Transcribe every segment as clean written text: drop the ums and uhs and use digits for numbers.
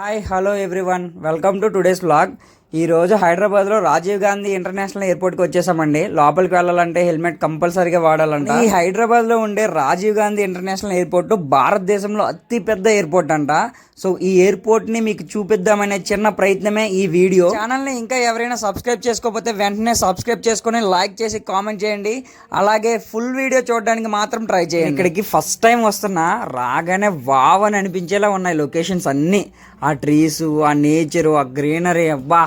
Hi hello everyone welcome to today's vlog. ఈరోజు హైదరాబాద్లో Rajiv Gandhi international ఎయిర్పోర్ట్కి వచ్చేసామండి. లోపలికి వెళ్ళాలంటే హెల్మెట్ కంపల్సరీగా వాడాలంట. ఈ హైదరాబాద్లో ఉండే రాజీవ్ గాంధీ ఇంటర్నేషనల్ ఎయిర్పోర్ట్ భారతదేశంలో అతి పెద్ద ఎయిర్పోర్ట్ అంట. సో ఈ ఎయిర్పోర్ట్ని మీకు చూపిద్దామనే చిన్న ప్రయత్నమే ఈ వీడియో. ఛానల్ని ఇంకా ఎవరైనా సబ్స్క్రైబ్ చేసుకోకపోతే వెంటనే సబ్స్క్రైబ్ చేసుకొని లైక్ చేసి కామెంట్ చేయండి. అలాగే ఫుల్ వీడియో చూడడానికి మాత్రం ట్రై చేయండి. ఇక్కడికి ఫస్ట్ టైం వస్తున్నా, రాగానే వావ్ అని అనిపించేలా ఉన్నాయి లొకేషన్స్ అన్నీ. ఆ ట్రీసు, ఆ నేచరు, ఆ గ్రీనరీ, అబ్బా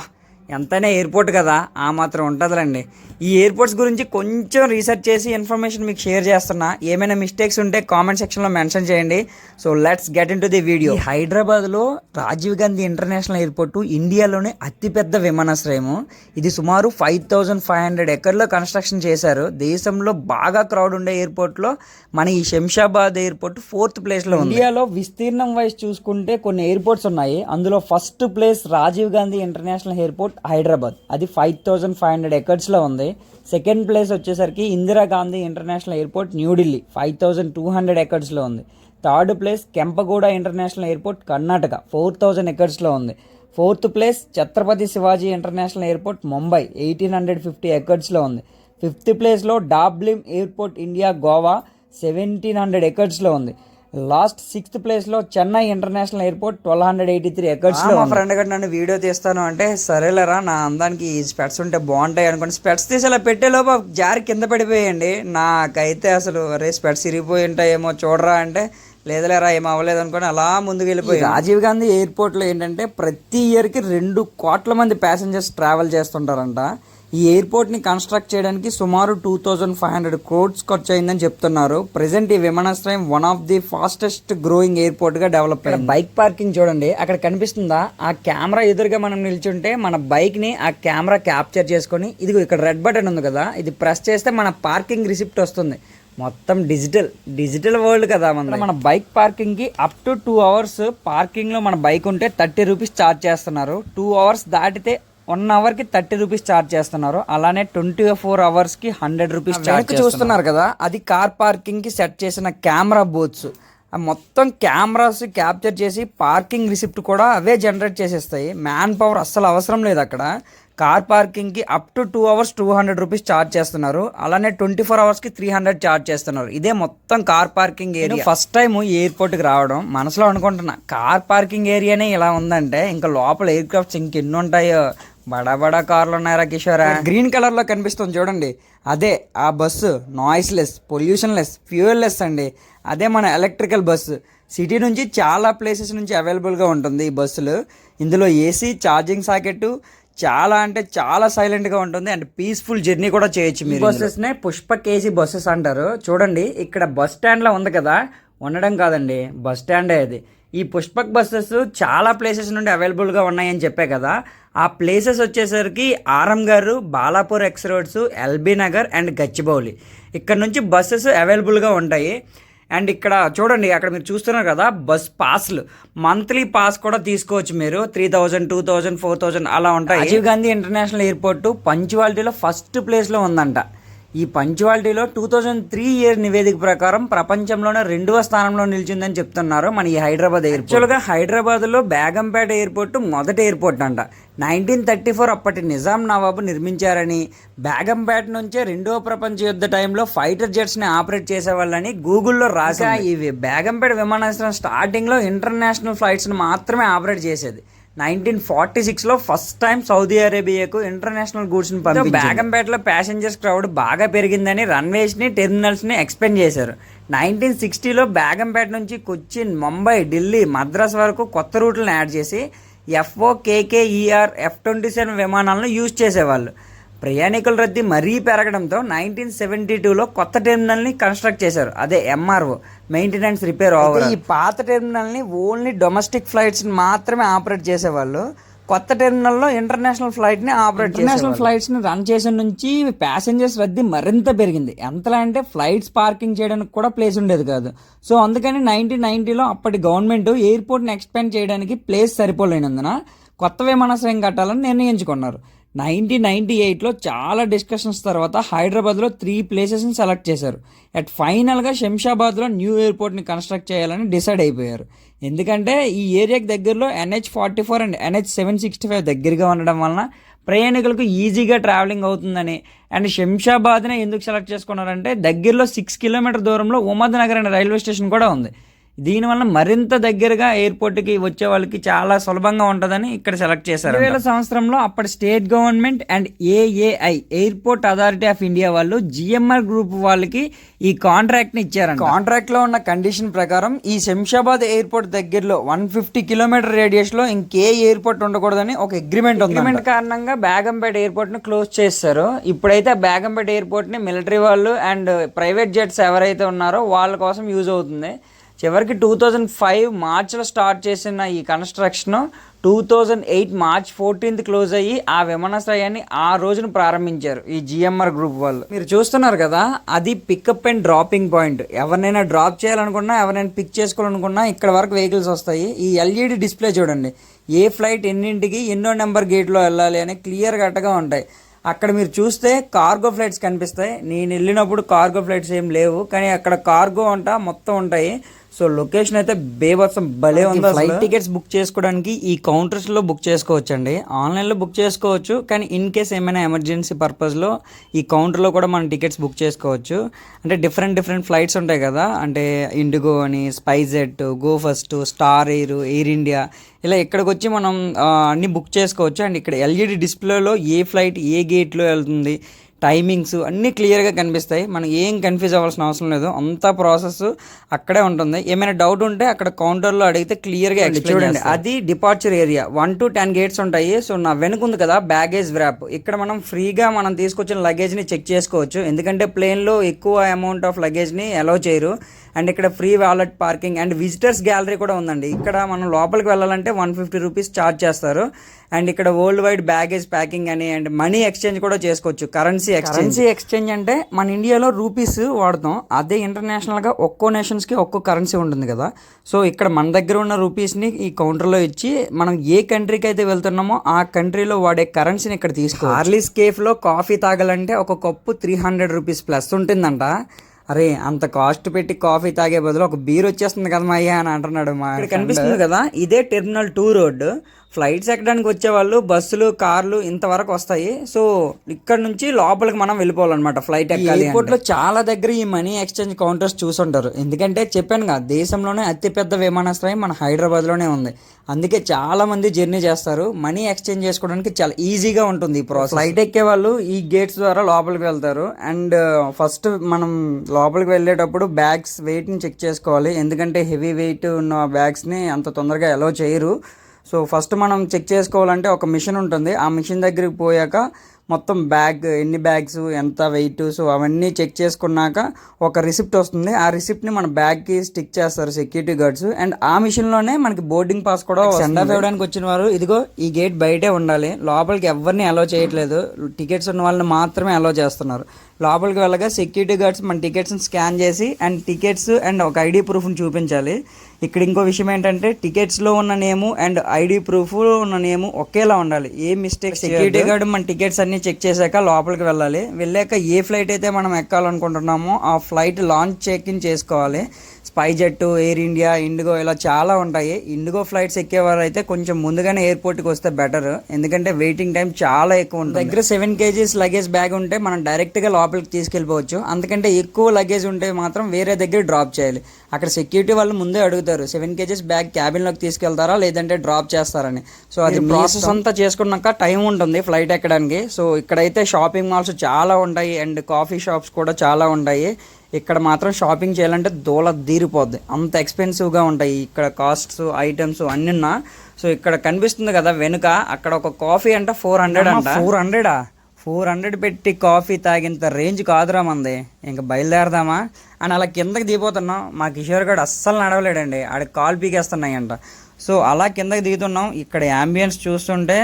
ఎంతనే ఎయిర్పోర్ట్ కదా, ఆ మాత్రం ఉంటుందిలేండి. ఈ ఎయిర్పోర్ట్స్ గురించి కొంచెం రీసెర్చ్ చేసి ఇన్ఫర్మేషన్ మీకు షేర్ చేస్తున్నా. ఏమైనా మిస్టేక్స్ ఉంటే కామెంట్ సెక్షన్లో మెన్షన్ చేయండి. So let's get in to the video. హైదరాబాద్లో రాజీవ్ గాంధీ ఇంటర్నేషనల్ ఎయిర్పోర్టు ఇండియాలోనే అతిపెద్ద విమానాశ్రయము. ఇది సుమారు 5500 ఎకర్లో కన్స్ట్రక్షన్ చేశారు. దేశంలో బాగా క్రౌడ్ ఉండే ఎయిర్పోర్ట్లో మన ఈ శంషాబాద్ ఎయిర్పోర్ట్ 4th ప్లేస్లో ఉంది. ఇండియాలో విస్తీర్ణం వైజ్ చూసుకుంటే కొన్ని ఎయిర్పోర్ట్స్ ఉన్నాయి. అందులో first place Rajiv Gandhi international airport Hyderabad, అది 5500 ఎకర్స్లో ఉంది. సెకండ్ ప్లేస్ వచ్చేసరికి ఇందిరాగాంధీ ఇంటర్నేషనల్ ఎయిర్పోర్ట్ న్యూఢిల్లీ, 5200 ఎకర్స్లో ఉంది. Third place Kempegowda international airport Karnataka, 4000 ఎకర్స్లో ఉంది. Fourth place Chhatrapati Shivaji international airport Mumbai, 1850 ఎకర్స్లో ఉంది. ఫిఫ్త్ ప్లేస్లో డాబ్లిమ్ ఎయిర్పోర్ట్ ఇండియా గోవా, 1700 ఎకర్స్లో ఉంది. లాస్ట్ 6th ప్లేస్లో చెన్నై ఇంటర్నేషనల్ ఎయిర్పోర్ట్, 1283 ఎకర్స్లో. మా ఫ్రెండ్ గారు నన్ను వీడియో తీస్తాను అంటే, సరేలేరా నా అందానికి ఈ స్పెట్స్ ఉంటే బాగుంటాయి అనుకోండి. స్పెట్స్ తీసి అలా పెట్టేలోపు జారి కింద పడిపోయండి. నాకైతే అసలు అరే స్పెట్స్ ఇరిగిపోయి ఉంటాయేమో చూడరా అంటే, లేదులేరా ఏం అవ్వలేదు అనుకోని అలా ముందుకు వెళ్ళిపోయి. రాజీవ్ గాంధీ ఎయిర్పోర్ట్లో ఏంటంటే ప్రతి ఇయర్కి 2 కోట్ల మంది ప్యాసింజర్స్ ట్రావెల్ చేస్తుంటారంట. ఈ ఎయిర్పోర్ట్ని కన్స్ట్రక్ట్ చేయడానికి సుమారు 2500 crores ఖర్చు అయిందని చెప్తున్నారు. ప్రజెంట్ ఈ విమానాశ్రయం one of the fastest growing ఎయిర్పోర్ట్గా డెవలప్ అయ్యింది. బైక్ పార్కింగ్ చూడండి, అక్కడ కనిపిస్తుందా? ఆ కెమెరా ఎదురుగా మనం నిల్చుంటే మన బైక్ని ఆ కెమెరా క్యాప్చర్ చేసుకొని, ఇదిగో ఇక్కడ రెడ్ బటన్ ఉంది కదా, ఇది ప్రెస్ చేస్తే మన పార్కింగ్ రిసిప్ట్ వస్తుంది. మొత్తం డిజిటల్ వరల్డ్ కదా మన బైక్ పార్కింగ్కి అప్ టు 2 hours పార్కింగ్లో మన బైక్ ఉంటే 30 రూపీస్ ఛార్జ్ చేస్తున్నారు. 2 hours దాటితే 1 hourకి 30 రూపీస్ ఛార్జ్ చేస్తున్నారు. అలానే 24 hours-కి 100 రూపీస్ ఛార్జ్ చూస్తున్నారు కదా, అది కార్ పార్కింగ్కి సెట్ చేసిన కెమెరా బూత్స్. మొత్తం కెమెరాస్ క్యాప్చర్ చేసి పార్కింగ్ రిసిప్ట్ కూడా అవే జనరేట్ చేసేస్తాయి. మ్యాన్ పవర్ అస్సలు అవసరం లేదు అక్కడ. కార్ పార్కింగ్కి up to 2 hours 200 rupees charge చేస్తున్నారు. అలానే 24 hours-కి 300 ఛార్జ్ చేస్తున్నారు. ఇదే మొత్తం car parking area. First time ఎయిర్పోర్ట్కి రావడం మనసులో అనుకుంటున్నా, కార్ పార్కింగ్ ఏరియానే ఇలా ఉందంటే ఇంకా లోపల ఎయిర్ క్రాఫ్ట్స్ ఇంకెన్ని ఉంటాయో. బడా కార్లు ఉన్నాయరా కిషోరా. గ్రీన్ కలర్లో కనిపిస్తుంది చూడండి, అదే ఆ బస్సు. నాయిస్లెస్, పొల్యూషన్లెస్, ఫ్యూయల్లెస్ అండి. అదే మన ఎలక్ట్రికల్ బస్సు. సిటీ నుంచి చాలా ప్లేసెస్ నుంచి అవైలబుల్గా ఉంటుంది ఈ బస్సులు. ఇందులో ఏసీ, ఛార్జింగ్ సాకెట్, చాలా అంటే చాలా సైలెంట్గా ఉంటుంది అండ్ పీస్ఫుల్ జర్నీ కూడా చేయొచ్చు మీరు. బస్సెస్నే పుష్పక్ ఏసీ బస్సెస్ అంటారు. చూడండి ఇక్కడ బస్ స్టాండ్లో ఉంది కదా, ఉండడం కాదండి బస్ స్టాండే అది. ఈ పుష్పక్ బస్సెస్ చాలా ప్లేసెస్ నుండి అవైలబుల్గా ఉన్నాయని చెప్పే కదా. ఆ ప్లేసెస్ వచ్చేసరికి ఆరం గారు, Balapur X roads, LB Nagar and Gachibowli. ఇక్కడ నుంచి బస్సెస్ అవైలబుల్గా ఉంటాయి. అండ్ ఇక్కడ చూడండి, అక్కడ మీరు చూస్తున్నారు కదా బస్ పాస్లు, మంత్లీ పాస్ కూడా తీసుకోవచ్చు మీరు. 3000, 2000, 4000 అలా ఉంటాయి. రాజీవ్ గాంధీ ఇంటర్నేషనల్ ఎయిర్పోర్ట్ పంచువాలిటీలో ఫస్ట్ ప్లేస్లో ఉందంట. ఈ పంచువాలిటీలో 2003 ఇయర్ నివేదిక ప్రకారం ప్రపంచంలోనే 2వ స్థానంలో నిలిచిందని చెప్తున్నారు మన ఈ హైదరాబాద్ ఎయిర్పోర్ట్. యాక్చువల్గా హైదరాబాద్లో బేగంపేట ఎయిర్పోర్ట్ మొదటి ఎయిర్పోర్ట్ అంట. 1934 అప్పటి నిజాం నవాబు నిర్మించారని, బేగంపేట నుంచే 2వ ప్రపంచ యుద్ధ టైంలో ఫైటర్ జెట్స్ని ఆపరేట్ చేసేవాళ్ళని గూగుల్లో రాసా. ఇవి బేగంపేట విమానాశ్రయం స్టార్టింగ్లో ఇంటర్నేషనల్ ఫ్లైట్స్ని మాత్రమే ఆపరేట్ చేసేది. 1946లో ఫస్ట్ టైం సౌదీ అరేబియాకు ఇంటర్నేషనల్ గూడ్స్ని పంపించారు. బేగంపేటలో ప్యాసింజర్స్ క్రౌడ్ బాగా పెరిగిందని రన్వేస్ని, టెర్మినల్స్ని ఎక్స్పెండ్ చేశారు. 1960లో బేగంపేట నుంచి కొచ్చిన్, ముంబై, ఢిల్లీ, మద్రాస్ వరకు కొత్త రూట్లను యాడ్ చేసి FOKKER F-27 విమానాలను యూజ్ చేసేవాళ్ళు. ప్రయాణికుల రద్దీ మరీ పెరగడంతో 1972లో కొత్త టెర్మినల్ని కన్స్ట్రక్ట్ చేశారు. అదే MRO, మెయింటెనెన్స్ రిపేర్ ఓవర్. ఈ పాత టెర్మినల్ని ఓన్లీ డొమెస్టిక్ ఫ్లైట్స్ని మాత్రమే ఆపరేట్ చేసేవాళ్ళు. కొత్త టెర్మినల్లో ఇంటర్నేషనల్ ఫ్లైట్ని ఆపరేట్ చేసేవాళ్ళు. ఇంటర్నేషనల్ ఫ్లైట్స్ని రన్ చేసిన నుంచి ప్యాసింజర్స్ రద్దీ మరింత పెరిగింది. ఎంతలా అంటే ఫ్లైట్స్ పార్కింగ్ చేయడానికి కూడా ప్లేస్ ఉండేది కాదు. సో అందుకని 1990లో అప్పటి గవర్నమెంట్ ఎయిర్పోర్ట్ని ఎక్స్పాండ్ చేయడానికి ప్లేస్ సరిపోలేనందున కొత్త విమానాశ్రయం కట్టాలని నిర్ణయించుకున్నారు. 1998లో చాలా డిస్కషన్స్ తర్వాత హైదరాబాద్లో 3 ప్లేసెస్ని సెలెక్ట్ చేశారు. ఫైనల్గా శంషాబాద్లో న్యూ ఎయిర్పోర్ట్ని కన్స్ట్రక్ట్ చేయాలని డిసైడ్ అయిపోయారు. ఎందుకంటే ఈ ఏరియాకి దగ్గరలో NH44 అండ్ NH765 దగ్గరగా ఉండడం వలన ప్రయాణికులకు ఈజీగా ట్రావెలింగ్ అవుతుందని. అండ్ శంషాబాద్నే ఎందుకు సెలెక్ట్ చేసుకున్నారంటే దగ్గరలో 6 కిలోమీటర్ దూరంలో ఉమద్ నగర్ అనే రైల్వే స్టేషన్ కూడా ఉంది. దీనివల్ల మరింత దగ్గరగా ఎయిర్పోర్ట్కి వచ్చే వాళ్ళకి చాలా సులభంగా ఉంటుందని ఇక్కడ సెలెక్ట్ చేశారు. 2000 సంవత్సరంలో అప్పటి state government and AAI airport authority of India వాళ్ళు GMR గ్రూప్ వాళ్ళకి ఈ కాంట్రాక్ట్ని ఇచ్చారు. కాంట్రాక్ట్లో ఉన్న కండిషన్ ప్రకారం ఈ శంషాబాద్ ఎయిర్పోర్ట్ దగ్గరలో 150 కిలోమీటర్ రేడియస్లో ఇంకే ఎయిర్పోర్ట్ ఉండకూడదని ఒక అగ్రిమెంట్ ఉంది. అగ్రిమెంట్ కారణంగా బేగంపేట ఎయిర్పోర్ట్ని క్లోజ్ చేస్తారు. ఇప్పుడైతే బేగంపేట ఎయిర్పోర్ట్ని మిలిటరీ వాళ్ళు అండ్ ప్రైవేట్ జెట్స్ ఎవరైతే ఉన్నారో వాళ్ళ కోసం యూజ్ అవుతుంది. చివరికి 2005 మార్చిలో స్టార్ట్ చేసిన ఈ కన్స్ట్రక్షన్ 2008 మార్చ్ 14th క్లోజ్ అయ్యి ఆ విమానాశ్రయాన్ని ఆ రోజున ప్రారంభించారు ఈ GMR గ్రూప్ వాళ్ళు. మీరు చూస్తున్నారు కదా, అది పికప్ అండ్ డ్రాపింగ్ పాయింట్. ఎవరినైనా డ్రాప్ చేయాలనుకున్నా, ఎవరైనా పిక్ చేసుకోవాలనుకున్నా ఇక్కడ వరకు వెహికల్స్ వస్తాయి. ఈ LED డిస్ప్లే చూడండి, ఏ ఫ్లైట్ ఎన్నింటికి ఎన్నో నెంబర్ గేట్లో వెళ్ళాలి అని క్లియర్ కట్గా ఉంటాయి. అక్కడ మీరు చూస్తే కార్గో ఫ్లైట్స్ కనిపిస్తాయి. నేను వెళ్ళినప్పుడు కార్గో ఫ్లైట్స్ ఏం లేవు, కానీ అక్కడ కార్గో మొత్తం ఉంటాయి. సో లొకేషన్ అయితే బేబత్సం భలే ఉంది. ఫ్లైట్ టికెట్స్ బుక్ చేసుకోవడానికి ఈ కౌంటర్స్లో బుక్ చేసుకోవచ్చు అండి, ఆన్లైన్లో బుక్ చేసుకోవచ్చు. కానీ ఇన్ కేస్ ఏమైనా ఎమర్జెన్సీ పర్పస్లో ఈ కౌంటర్లో కూడా మనం టికెట్స్ బుక్ చేసుకోవచ్చు. అంటే డిఫరెంట్ ఫ్లైట్స్ ఉంటాయి కదా, అంటే ఇండిగో అని, SpiceJet, go first, star air India, ఇలా ఇక్కడికి వచ్చి మనం అన్నీ బుక్ చేసుకోవచ్చు. అండ్ ఇక్కడ LED డిస్ప్లేలో ఏ ఫ్లైట్ ఏ గేట్లో వెళ్తుంది, టైమింగ్స్ అన్నీ క్లియర్గా కనిపిస్తాయి. మనం ఏం కన్ఫ్యూజ్ అవ్వాల్సిన అవసరం లేదు, అంతా ప్రాసెస్ అక్కడే ఉంటుంది. ఏమైనా డౌట్ ఉంటే అక్కడ కౌంటర్లో అడిగితే క్లియర్గా ఎక్స్ప్లెయిన్ చూడండి. అది డిపార్చర్ ఏరియా, 1 to 10 గేట్స్ ఉంటాయి. సో నా వెనుకుంది కదా బ్యాగేజ్ వ్రాప్, ఇక్కడ మనం ఫ్రీగా మనం తీసుకొచ్చిన లగేజ్ని చెక్ చేసుకోవచ్చు. ఎందుకంటే ప్లేన్లో ఎక్కువ అమౌంట్ ఆఫ్ లగేజ్ని అలౌ చేయరు. అండ్ ఇక్కడ free valet parking and visitors gallery కూడా ఉందండి. ఇక్కడ మనం లోపలికి వెళ్ళాలంటే 150 రూపీస్ ఛార్జ్ చేస్తారు. అండ్ ఇక్కడ వరల్డ్ వైడ్ బ్యాగేజ్ ప్యాకింగ్ అని అండ్ మనీ ఎక్స్చేంజ్ కూడా చేసుకోవచ్చు. కరెన్సీ ఎక్స్చేంజ్ అంటే మన ఇండియాలో రూపీస్ వాడతాం, అదే ఇంటర్నేషనల్గా ఒక్కో నేషన్స్కి ఒక్కో కరెన్సీ ఉంటుంది కదా. సో ఇక్కడ మన దగ్గర ఉన్న రూపీస్ని ఈ కౌంటర్లో ఇచ్చి మనం ఏ కంట్రీకి అయితే వెళ్తున్నామో ఆ కంట్రీలో వాడే కరెన్సీని ఇక్కడ తీసుకో. హార్లీస్ కేఫ్లో కాఫీ తాగాలంటే ఒక కప్పు 300 రూపీస్ ప్లస్ ఉంటుందంట. అరే అంత కాస్ట్ పెట్టి కాఫీ తాగే బదులు ఒక బీర్ వచ్చేస్తుంది కదా మా అయ్యా అని అంటున్నాడు. మా ఇక్కడ కనిపిస్తుంది కదా, ఇదే టెర్మినల్ 2 రోడ్. ఫ్లైట్స్ ఎక్కడానికి వచ్చే వాళ్ళు బస్సులు, కార్లు ఇంతవరకు వస్తాయి. సో ఇక్కడ నుంచి లోపలికి మనం వెళ్ళిపోవాలన్నమాట ఫ్లైట్ ఎక్కాలి. ఎయిర్పోర్ట్లో చాలా దగ్గర ఈ మనీ ఎక్స్చేంజ్ కౌంటర్స్ చూసుంటారు. ఎందుకంటే చెప్పాను కదా, దేశంలోనే అతిపెద్ద విమానాశ్రయం మన హైదరాబాద్లోనే ఉంది. అందుకే చాలా మంది జర్నీ చేస్తారు. మనీ ఎక్స్చేంజ్ చేసుకోవడానికి చాలా ఈజీగా ఉంటుంది ఈ ప్రాసెస్. ఫ్లైట్ ఎక్కే వాళ్ళు ఈ గేట్స్ ద్వారా లోపలికి వెళ్తారు. అండ్ ఫస్ట్ మనం లోపలికి వెళ్ళేటప్పుడు బ్యాగ్స్ వెయిట్ని చెక్ చేసుకోవాలి. ఎందుకంటే హెవీ వెయిట్ ఉన్న బ్యాగ్స్ని అంత తొందరగా అలౌ చేయరు. సో ఫస్ట్ మనం చెక్ చేసుకోవాలంటే ఒక మిషన్ ఉంటుంది. ఆ మిషన్ దగ్గరికి పోయాక మొత్తం ఎన్ని బ్యాగ్స్, ఎంత వెయిట్, సో అవన్నీ చెక్ చేసుకున్నాక ఒక రిసిప్ట్ వస్తుంది. ఆ రిసిప్ట్ని మన బ్యాగ్కి స్టిక్ చేస్తారు సెక్యూరిటీ గార్డ్స్. అండ్ ఆ మిషన్లోనే మనకి బోర్డింగ్ పాస్ కూడా సెండ్ ఆఫ్ ఇవ్వడానికి వచ్చిన వారు ఇదిగో ఈ గేట్ బయటే ఉండాలి, లోపలికి ఎవరిని అలౌ చేయట్లేదు, టికెట్స్ ఉన్న వాళ్ళని మాత్రమే అలౌ చేస్తున్నారు. లోపలికి వెళ్ళగా సెక్యూరిటీ గార్డ్స్ మన టికెట్స్ని స్కాన్ చేసి అండ్ టికెట్స్ అండ్ ఒక ఐడి ప్రూఫ్ని చూపించాలి. ఇక్కడ ఇంకో విషయం ఏంటంటే టికెట్స్లో ఉన్న నేము అండ్ ఐడి ప్రూఫ్లో ఉన్న నేము ఒకేలా ఉండాలి, ఏ మిస్టేక్. సెక్యూరిటీ గార్డ్ మన టికెట్స్ అన్ని చెక్ చేశాక లోపలికి వెళ్ళాలి. వెళ్ళాక ఏ ఫ్లైట్ అయితే మనం ఎక్కాలనుకుంటున్నామో ఆ ఫ్లైట్ లాంచ్ చెక్ ఇన్ చేసుకోవాలి. స్పైజెట్, ఎయిర్ ఇండియా, ఇండిగో ఇలా చాలా ఉంటాయి. ఇండిగో ఫ్లైట్స్ ఎక్కేవారు అయితే కొంచెం ముందుగానే ఎయిర్పోర్ట్కి వస్తే బెటర్, ఎందుకంటే వెయిటింగ్ టైం చాలా ఎక్కువ ఉంటుంది. దగ్గర 7 kgs లగేజ్ బ్యాగ్ ఉంటే మనం డైరెక్ట్గా లోపలికి తీసుకెళ్ళిపోవచ్చు. అందుకంటే ఎక్కువ లగేజ్ ఉంటే మాత్రం వేరే దగ్గర డ్రాప్ చేయాలి. అక్కడ సెక్యూరిటీ వాళ్ళు ముందే అడుగుతారు 7 kgs బ్యాగ్ క్యాబిన్లోకి తీసుకెళ్తారా లేదంటే డ్రాప్ చేస్తారని. సో అది ప్రాసెస్ అంతా చేసుకున్నాక టైం ఉంటుంది ఫ్లైట్ ఎక్కడానికి. సో ఇక్కడైతే షాపింగ్ మాల్స్ చాలా ఉంటాయి అండ్ కాఫీ షాప్స్ కూడా చాలా ఉంటాయి. ఇక్కడ మాత్రం షాపింగ్ చేయాలంటే దూల తీరిపోద్ది, అంత ఎక్స్పెన్సివ్గా ఉంటాయి ఇక్కడ కాస్ట్స్, ఐటమ్స్ అన్నీ. సో ఇక్కడ కనిపిస్తుంది కదా వెనుక, అక్కడ ఒక కాఫీ అంటే 400 అంట. 400 పెట్టి కాఫీ తాగేంత రేంజ్ కాదురా మంది, ఇంకా బయలుదేరదామా అని అలా కిందకి దిగిపోతున్నాం. మా కిషోర్ గారు అస్సలు నడవలేడండి, ఆడికి కాల్ పీకేస్తున్నాయంట. సో అలా కిందకి దిగుతున్నాం. ఇక్కడ యాంబియన్స్ చూస్తుంటే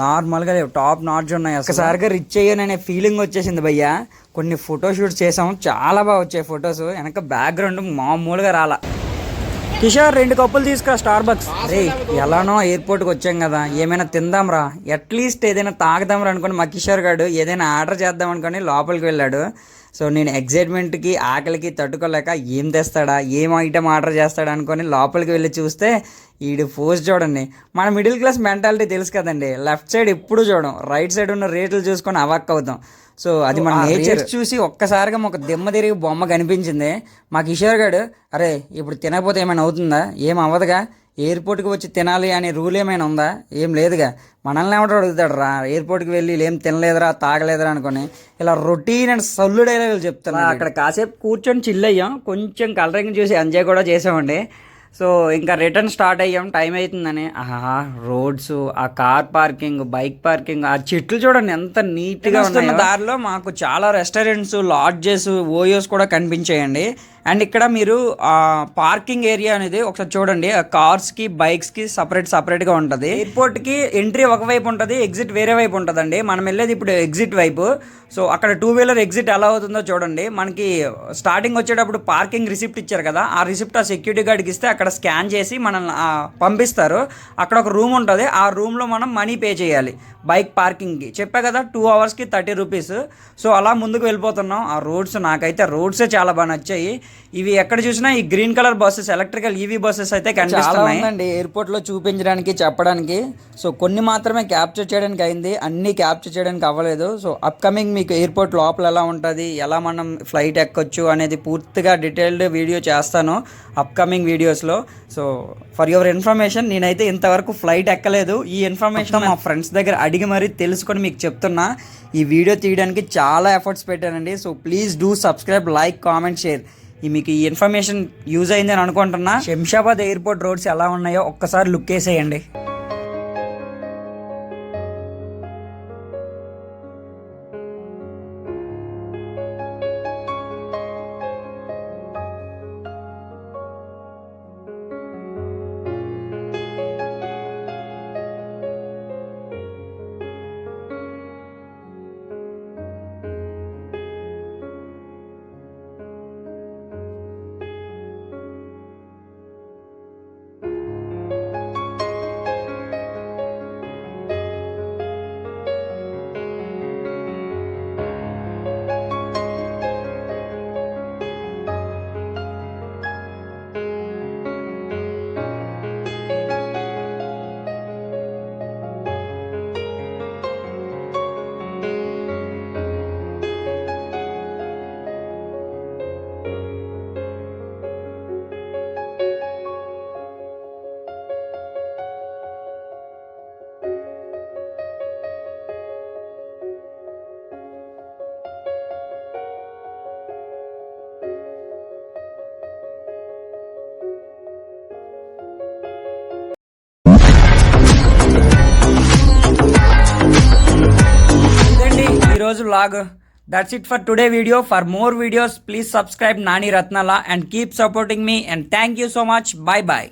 నార్మల్గా టాప్ నాట్స్ ఉన్నాయి. ఒకసారిగా రిచ్ అయ్యాననే ఫీలింగ్ వచ్చేసింది భయ్య. కొన్ని ఫోటో షూట్స్ చేసాం, చాలా బాగా వచ్చాయి ఫొటోస్. వెనక బ్యాక్గ్రౌండ్ మామూలుగా రాలా. కిషోర్ 2 కప్పులు తీసుకురా స్టార్ బక్స్. రే ఎలానో ఎయిర్పోర్ట్కి వచ్చాం కదా, ఏమైనా తిందాంరా, అట్లీస్ట్ ఏదైనా తాగుదాంరా అనుకుని మా కిషోర్ గారు ఏదైనా ఆర్డర్ చేద్దాం అనుకుని లోపలికి వెళ్ళాడు. సో నేను ఎగ్జైట్మెంట్కి ఆకలికి తట్టుకోలేక ఏం తెస్తాడా, ఏం ఐటమ్ ఆర్డర్ చేస్తాడా అనుకొని లోపలికి వెళ్ళి చూస్తే ఈడు పోస్ట్ చూడండి. మన మిడిల్ క్లాస్ మెంటాలిటీ తెలుసు కదండి, లెఫ్ట్ సైడ్ ఎప్పుడు చూడం, రైట్ సైడ్ ఉన్న రేట్లు చూసుకొని అవాక్ అవుతాం. సో అది మన నేచర్ చూసి ఒక్కసారిగా ఒక దిమ్మ తిరిగి బొమ్మ కనిపించింది. మా కిషోర్ గారు అరే ఇప్పుడు తినకపోతే ఏమైనా అవుతుందా, ఏం అవ్వదుగా, ఎయిర్పోర్ట్కి వచ్చి తినాలి అనే రూల్ ఏమైనా ఉందా, ఏం లేదుగా, మనల్ని ఏమంటారు అడుగుతాడు రా, ఎయిర్పోర్ట్కి వెళ్ళి ఏం తినలేదురా తాగలేదురా అనుకొని ఇలా రొటీన్ అండ్ సల్లు డైలాగులు చెప్తాను. అక్కడ కాసేపు కూర్చొని చిల్ అయ్యాం, కొంచెం కలరింగ్ చూసి ఎంజాయ్ కూడా చేసామండి. సో ఇంకా రిటర్న్ స్టార్ట్ అయ్యాం, టైం అవుతుందని. ఆహా రోడ్స్, ఆ కార్ పార్కింగ్, బైక్ పార్కింగ్, ఆ చెట్లు చూడండి ఎంత నీట్గా వస్తున్న దారిలో మాకు చాలా రెస్టారెంట్స్, లాడ్జెస్, ఓయోస్ కూడా కనిపించాయండి. అండ్ ఇక్కడ మీరు పార్కింగ్ ఏరియా అనేది ఒకసారి చూడండి, కార్స్కి బైక్స్కి సపరేట్గా ఉంటుంది. ఎయిర్పోర్ట్కి ఎంట్రీ ఒకవైపు ఉంటుంది, ఎగ్జిట్ వేరే వైపు ఉంటుందండి. మనం వెళ్ళేది ఇప్పుడు ఎగ్జిట్ వైపు. సో అక్కడ 2 వీలర్ ఎగ్జిట్ ఎలా అవుతుందో చూడండి. మనకి స్టార్టింగ్ వచ్చేటప్పుడు పార్కింగ్ రిసిప్ట్ ఇచ్చారు కదా, ఆ రిసిప్ట్ ఆ సెక్యూరిటీ గార్డ్కి ఇస్తే అక్కడ స్కాన్ చేసి మనల్ని పంపిస్తారు. అక్కడ ఒక రూమ్ ఉంటుంది, ఆ రూమ్లో మనం మనీ పే చేయాలి బైక్ పార్కింగ్కి. చెప్పా కదా 2 అవర్స్కి 30 రూపీస్. సో అలా ముందుకు వెళ్ళిపోతున్నాం. ఆ రోడ్స్ నాకైతే రోడ్సే చాలా బాగా నచ్చాయి. ఇవి ఎక్కడ చూసినా ఈ green colour buses, electrical EV buses అయితే కనిపిస్తున్నాయి ఎయిర్పోర్ట్లో చూపించడానికి, చెప్పడానికి. సో కొన్ని మాత్రమే క్యాప్చర్ చేయడానికి అయింది, అన్నీ క్యాప్చర్ చేయడానికి అవ్వలేదు. సో అప్కమింగ్ మీకు ఎయిర్పోర్ట్ లోపల ఎలా ఉంటుంది, ఎలా మనం ఫ్లైట్ ఎక్కొచ్చు అనేది పూర్తిగా డీటెయిల్డ్ వీడియో చేస్తాను అప్కమింగ్ వీడియోస్లో. సో ఫర్ యువర్ ఇన్ఫర్మేషన్, నేనైతే ఇంతవరకు ఫ్లైట్ ఎక్కలేదు. ఈ ఇన్ఫర్మేషన్ మా ఫ్రెండ్స్ దగ్గర అడిగి మరీ తెలుసుకొని మీకు చెప్తున్నా. ఈ వీడియో తీయడానికి చాలా ఎఫర్ట్స్ పెట్టానండి. So please do subscribe, like, comment, share. మీకు ఈ ఇన్ఫర్మేషన్ యూజ్ అయిందని అనుకుంటున్నా. శంషాబాద్ ఎయిర్పోర్ట్ రోడ్స్ ఎలా ఉన్నాయో ఒక్కసారి లుక్ వేసేయండి. ఈరోజు vlog. That's it for today video. For more videos please subscribe Nani Ratnala and keep supporting me, and thank you so much. Bye bye.